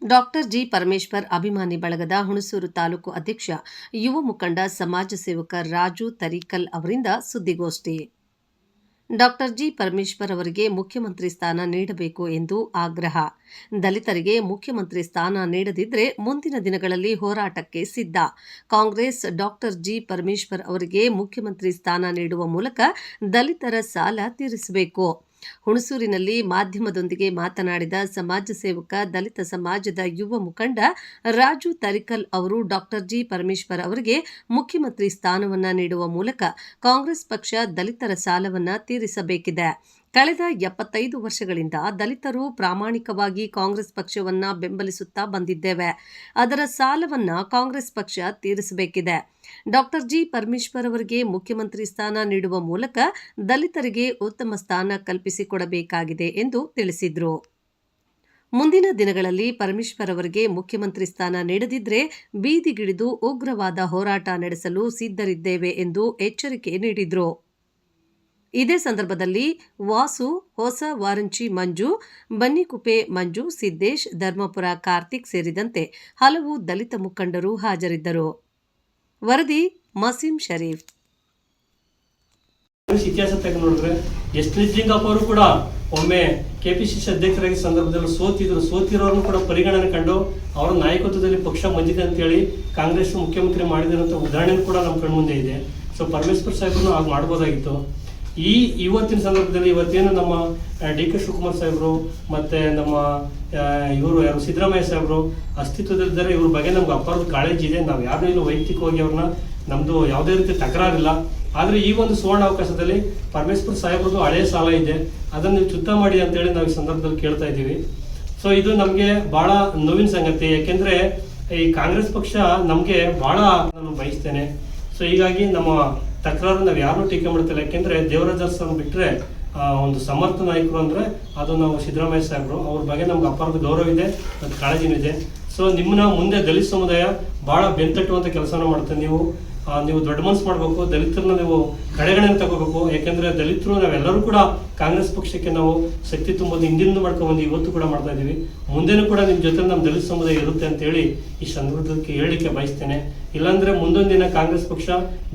Doctor G Parameshwar ಅಭಿಮಾನಿ ಬಳಗದ ಹುಣಸೂರು ತಾಲೂಕು ಅಧ್ಯಕ್ಷ, ಯುವ ಮುಖಂಡ, ಸಮಾಜ ಸೇವಕ ರಾಜು ತರೀಕಲ್ ಅವರಿಂದ ಸುದ್ದಿಗೋಷ್ಠಿ. ಡಾಕ್ಟರ್ ಜಿ ಪರಮೇಶ್ವರ್ ಅವರಿಗೆ ಮುಖ್ಯಮಂತ್ರಿ ಸ್ಥಾನ ನೀಡಬೇಕು ಎಂದು ಆಗ್ರಹ. ದಲಿತರಿಗೆ ಮುಖ್ಯಮಂತ್ರಿ ಸ್ಥಾನ ನೀಡದಿದ್ದರೆ ಮುಂದಿನ ದಿನಗಳಲ್ಲಿ ಹೋರಾಟಕ್ಕೆ ಸಿದ್ಧ. ಕಾಂಗ್ರೆಸ್ ಡಾಕ್ಟರ್ ಜಿ ಪರಮೇಶ್ವರ್ ಅವರಿಗೆ ಮುಖ್ಯಮಂತ್ರಿ ಸ್ಥಾನ ನೀಡುವ ಮೂಲಕ ದಲಿತರ ಸಾಲ ತೀರಿಸಬೇಕು. ಹುಣಸೂರಿನಲ್ಲಿ ಮಾಧ್ಯಮದೊಂದಿಗೆ ಮಾತನಾಡಿದ ಸಮಾಜ ಸೇವಕ, ದಲಿತ ಸಮಾಜದ ಯುವ ಮುಖಂಡ ರಾಜು ತರೀಕಲ್ ಅವರು ಡಾಕ್ಟರ್ ಜಿ ಪರಮೇಶ್ವರ್ ಅವರಿಗೆ ಮುಖ್ಯಮಂತ್ರಿ ಸ್ಥಾನವನ್ನ ನೀಡುವ ಮೂಲಕ ಕಾಂಗ್ರೆಸ್ ಪಕ್ಷ ದಲಿತರ ಸಾಲವನ್ನ ತೀರಿಸಬೇಕಿದೆ. ಕಳೆದ 75 ವರ್ಷಗಳಿಂದ ದಲಿತರು ಪ್ರಾಮಾಣಿಕವಾಗಿ ಕಾಂಗ್ರೆಸ್ ಪಕ್ಷವನ್ನ ಬೆಂಬಲಿಸುತ್ತಾ ಬಂದಿದ್ದೇವೆ. ಅದರ ಸಾಲವನ್ನ ಕಾಂಗ್ರೆಸ್ ಪಕ್ಷ ತೀರಿಸಬೇಕಿದೆ. ಡಾಕ್ಟರ್ ಜಿ ಪರಮೇಶ್ವರ್ ಅವರಿಗೆ ಮುಖ್ಯಮಂತ್ರಿ ಸ್ಥಾನ ನೀಡುವ ಮೂಲಕ ದಲಿತರಿಗೆ ಉತ್ತಮ ಸ್ಥಾನ ಕಲ್ಪಿಸಿಕೊಡಬೇಕಾಗಿದೆ ಎಂದು ತಿಳಿಸಿದರು. ಮುಂದಿನ ದಿನಗಳಲ್ಲಿ ಪರಮೇಶ್ವರ್ ಅವರಿಗೆ ಮುಖ್ಯಮಂತ್ರಿ ಸ್ಥಾನ ನೀಡದಿದ್ದರೆ ಬೀದಿಗಿಳಿದು ಉಗ್ರವಾದ ಹೋರಾಟ ನಡೆಸಲು ಸಿದ್ಧರಿದ್ದೇವೆ ಎಂದು ಎಚ್ಚರಿಕೆ ನೀಡಿದರು. ಇದೇ ಸಂದರ್ಭದಲ್ಲಿ ವಾಸು, ಹೊಸ ವಾರಂಚಿ ಮಂಜು, ಬನ್ನಿಕುಪ್ಪೆ ಮಂಜು, ಸಿದ್ದೇಶ್, ಧರ್ಮಪುರ ಕಾರ್ತಿಕ್ ಸೇರಿದಂತೆ ಹಲವು ದಲಿತ ಮುಖಂಡರು ಹಾಜರಿದ್ದರು. ವರದಿ ಮಸೀಂ ಶರೀಫ್. ಇತಿಹಾಸ ತೆಗೆದು ನೋಡಿದ್ರೆ ಎಸ್ ನಿಜಲಿಂಗಪ್ಪ ಅವರು ಕೂಡ ಒಮ್ಮೆ ಕೆಪಿಸಿಸಿ ಅಧ್ಯಕ್ಷರಾಗಿ ಸಂದರ್ಭದಲ್ಲಿ ಸೋತಿರೋರನ್ನು ಕೂಡ ಪರಿಗಣನೆ ಕಂಡು ಅವರ ನಾಯಕತ್ವದಲ್ಲಿ ಪಕ್ಷ ಬಂದಿದೆ ಅಂತೇಳಿ ಕಾಂಗ್ರೆಸ್ ಮುಖ್ಯಮಂತ್ರಿ ಮಾಡಿದಂಥ ಉದಾಹರಣೆ ಕೂಡ ನಮ್ಮ ಕಣ್ಮುಂದೆ ಇದೆ. ಸೊ ಪರಮೇಶ್ವರ್ ಸಾಹೇಬ್ರು ಆಗ ಮಾಡ್ಬೋದಾಗಿತ್ತು. ಇವತ್ತಿನ ಸಂದರ್ಭದಲ್ಲಿ ಇವತ್ತೇನು ನಮ್ಮ ಡಿ ಕೆ ಶಿವಕುಮಾರ್ ಸಾಹೇಬರು ಮತ್ತೆ ನಮ್ಮ ಇವರು ಯಾರು ಸಿದ್ದರಾಮಯ್ಯ ಸಾಹೇಬರು ಅಸ್ತಿತ್ವದಲ್ಲಿದ್ದಾರೆ. ಇವ್ರ ಬಗ್ಗೆ ನಮ್ಗೆ ಅಪಾರದ ಕಾಳಜಿ ಇದೆ. ನಾವು ಯಾರು ಇಲ್ಲ ವೈಯಕ್ತಿಕವಾಗಿ ಅವ್ರನ್ನ ನಮ್ದು ಯಾವುದೇ ರೀತಿ ತಕರಾರಿಲ್ಲ. ಆದ್ರೆ ಈ ಒಂದು ಸುವರ್ಣ ಅವಕಾಶದಲ್ಲಿ ಪರಮೇಶ್ವರ್ ಸಾಹೇಬ್ರದ್ದು ಹಳೆಯ ಸಾಲ ಇದೆ, ಅದನ್ನು ನೀವು ಚುತ್ತ ಮಾಡಿ ಅಂತೇಳಿ ನಾವು ಈ ಸಂದರ್ಭದಲ್ಲಿ ಕೇಳ್ತಾ ಇದ್ದೀವಿ. ಸೊ ಇದು ನಮ್ಗೆ ಬಹಳ ನೋವಿನ ಸಂಗತಿ. ಯಾಕೆಂದ್ರೆ ಈ ಕಾಂಗ್ರೆಸ್ ಪಕ್ಷ ನಮ್ಗೆ ಬಹಳ ನಾನು ಬಯಸ್ತೇನೆ. ಸೊ ಹೀಗಾಗಿ ನಮ್ಮ ತಕರಾರು ನಾವು ಯಾರು ಟೀಕೆ ಮಾಡ್ತಿಲ್ಲ. ಯಾಕೆಂದ್ರೆ ದೇವರಾಜ್ ಅರಸನ್ನು ಬಿಟ್ರೆ ಒಂದು ಸಮರ್ಥ ನಾಯಕರು ಅಂದ್ರೆ ಅದು ನಾವು ಸಿದ್ದರಾಮಯ್ಯ ಸಾಹೇಬರು. ಅವ್ರ ಬಗ್ಗೆ ನಮ್ಗೆ ಅಪಾರದ ಗೌರವ ಇದೆ ಮತ್ತು ಕಾಳಜಿನೂ ಇದೆ. ಸೊ ನಿಮ್ಮನ್ನ ಮುಂದೆ ದಲಿತ ಸಮುದಾಯ ಬಹಳ ಬೆಂತಟ್ಟುವಂತ ಕೆಲಸನ ಮಾಡ್ತಾರೆ. ನೀವು ದೊಡ್ಡ ಮನಸ್ಸು ಮಾಡಬೇಕು, ದಲಿತರನ್ನ ನೀವು ಕಡೆಗಣನೆ ತಗೋಬೇಕು. ಯಾಕೆಂದ್ರೆ ದಲಿತರು ನಾವೆಲ್ಲರೂ ಕೂಡ ಕಾಂಗ್ರೆಸ್ ಪಕ್ಷಕ್ಕೆ ನಾವು ಶಕ್ತಿ ತುಂಬೋದು ಹಿಂದಿನಿಂದ ಮಾಡ್ಕೊಂಡ್ಬಂದು ಇವತ್ತು ಕೂಡ ಮಾಡ್ತಾ ಇದೀವಿ. ಮುಂದೆನೂ ಕೂಡ ನಿಮ್ಮ ಜೊತೆ ನಮ್ಮ ದಲಿತ ಸಮುದಾಯ ಇರುತ್ತೆ ಅಂತ ಹೇಳಿ ಈ ಸಂದರ್ಭಕ್ಕೆ ಹೇಳಲಿಕ್ಕೆ ಬಯಸ್ತೇನೆ. ಇಲ್ಲಾಂದ್ರೆ ಮುಂದೊಂದು ದಿನ ಕಾಂಗ್ರೆಸ್ ಪಕ್ಷ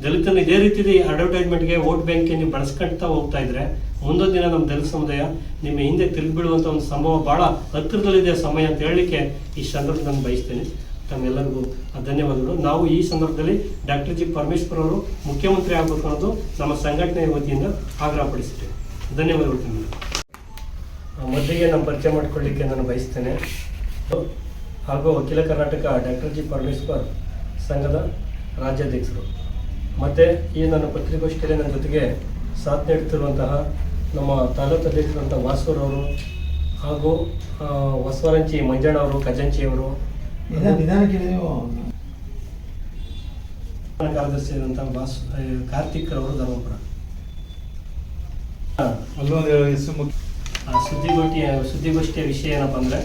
ದಲಿತರನ್ನ ಇದೇ ರೀತಿ ಅಡ್ವರ್ಟೈಸ್ಮೆಂಟ್ಗೆ ವೋಟ್ ಬ್ಯಾಂಕ್ಗೆ ನೀವು ಬಳಸ್ಕೊಂತಾ ಹೋಗ್ತಾ ಇದ್ರೆ ಮುಂದೊಂದು ದಿನ ನಮ್ಮ ದಲಿತ ಸಮುದಾಯ ನಿಮ್ಮ ಹಿಂದೆ ತಿರುಗಿ ಬೀಳುವಂತ ಒಂದು ಸಂಭವ ಬಹಳ ಹತ್ತಿರದಲ್ಲಿದೆ ಸಮಯ ಅಂತ ಹೇಳಲಿಕ್ಕೆ ಈ ಸಂದರ್ಭದಲ್ಲಿ ನಾನು ಬಯಸ್ತೇನೆ. ತಮ್ಮೆಲ್ಲರಿಗೂ ಧನ್ಯವಾದಗಳು. ನಾವು ಈ ಸಂದರ್ಭದಲ್ಲಿ ಡಾಕ್ಟರ್ ಜಿ ಪರಮೇಶ್ವರ್ ಅವರು ಮುಖ್ಯಮಂತ್ರಿ ಆಗಬೇಕು ಅನ್ನೋದು ನಮ್ಮ ಸಂಘಟನೆಯ ವತಿಯಿಂದ ಆಗ್ರಹಪಡಿಸುತ್ತೇವೆ. ಧನ್ಯವಾದಗಳು. ಮೊದಲಿಗೆ ನಾನು ಪರಿಚಯ ಮಾಡಿಕೊಳ್ಳಿಕ್ಕೆ ನಾನು ಬಯಸ್ತೇನೆ. ಹಾಗೂ ಅಖಿಲ ಕರ್ನಾಟಕ ಡಾಕ್ಟರ್ ಜಿ ಪರಮೇಶ್ವರ್ ಸಂಘದ ರಾಜ್ಯಾಧ್ಯಕ್ಷರು. ಮತ್ತು ಈ ನನ್ನ ಪತ್ರಿಕಾಗೋಷ್ಠಿಯಲ್ಲಿ ನನ್ನ ಜೊತೆಗೆ ಸಾಥ್ ನೀಡುತ್ತಿರುವಂತಹ ನಮ್ಮ ತಾಲೂಕು ಅಧ್ಯಕ್ಷರಂಥ ವಾಸೂರವರು ಹಾಗೂ ಹೊಸವರಂಚಿ ಮಂಜಣ್ಣವರು, ಖಜಂಚಿಯವರು, ಕಾರ್ಯದರ್ಶಿಯಾದಂಥ ಕಾರ್ತಿಕ್ ಅವರು ಧರ್ಮಪುರ. ಸುದ್ದಿಗೋಷ್ಠಿಯ ವಿಷಯ ಏನಪ್ಪ ಅಂದರೆ